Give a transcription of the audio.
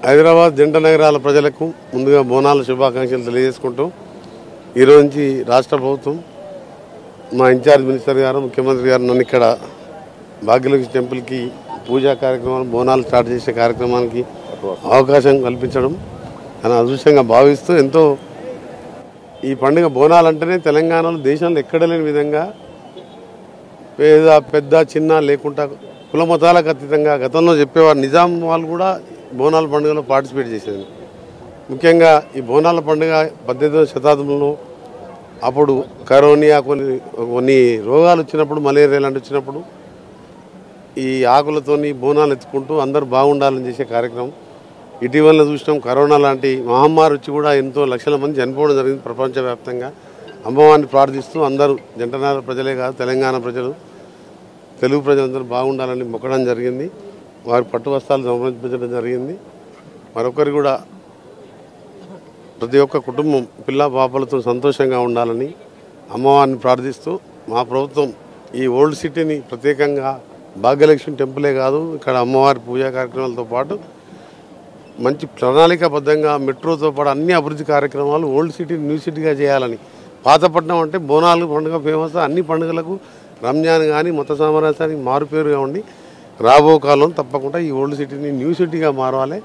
హైదరాబాద్ జంట నగరాల ప్రజలకు ముందుగా బోనాల శుభాకాంక్షలు తెలియజేసుకుంటూ ఈరోజు నుంచి రాష్ట్ర ప్రభుత్వం మా ఇన్ఛార్జ్ మినిస్టర్ గారు ముఖ్యమంత్రి గారు నన్ను ఇక్కడ భాగ్యలక్ష్మి టెంపుల్కి పూజా కార్యక్రమాలు బోనాలు స్టార్ట్ చేసే కార్యక్రమానికి అవకాశం కల్పించడం అని అదృష్టంగా భావిస్తూ ఎంతో ఈ పండుగ బోనాలు అంటేనే తెలంగాణలో దేశంలో ఎక్కడ లేని విధంగా పేద పెద్ద చిన్న లేకుండా కుల మతాలకు అతీతంగా గతంలో చెప్పేవారు నిజాం వాళ్ళు కూడా బోనాల పండుగలో పార్టిసిపేట్ చేసేది. ముఖ్యంగా ఈ బోనాల పండుగ 18వ శతాబ్దంలో అప్పుడు కరోనియా కొన్ని రోగాలు వచ్చినప్పుడు మలేరియా లాంటి వచ్చినప్పుడు ఈ ఆకులతోని బోనాలు ఎత్తుకుంటూ అందరూ బాగుండాలని చేసే కార్యక్రమం. ఇటీవల చూసినాం కరోనా లాంటి మహమ్మారి వచ్చి కూడా ఎంతో లక్షల మంది చనిపోవడం జరిగింది ప్రపంచవ్యాప్తంగా. అమ్మవారిని ప్రార్థిస్తూ అందరూ జంటనాల ప్రజలే కాదు తెలంగాణ ప్రజలు తెలుగు ప్రజలందరూ బాగుండాలని మొక్కడం జరిగింది. వారి పట్టు వస్త్రాలు సమర్పించడం జరిగింది. మరొకరు కూడా ప్రతి ఒక్క కుటుంబం పిల్ల పాపలతో సంతోషంగా ఉండాలని అమ్మవారిని ప్రార్థిస్తూ మా ప్రభుత్వం ఈ ఓల్డ్ సిటీని ప్రత్యేకంగా భాగ్యలక్ష్మి టెంపులే కాదు ఇక్కడ అమ్మవారి పూజా కార్యక్రమాలతో పాటు మంచి ప్రణాళికాబద్ధంగా మెట్రోతో పాటు అన్ని అభివృద్ధి కార్యక్రమాలు ఓల్డ్ సిటీని న్యూ సిటీగా చేయాలని. పాతపట్నం అంటే బోనాలు పండుగ ఫేమస్, అన్ని పండుగలకు రంజాన్ కానీ మత సామరస్యానికి మారుపేరుగా ఉండి రాబో కాలం తప్పకుండా ఈ ఓల్డ్ సిటీని న్యూ సిటీగా మారాలి.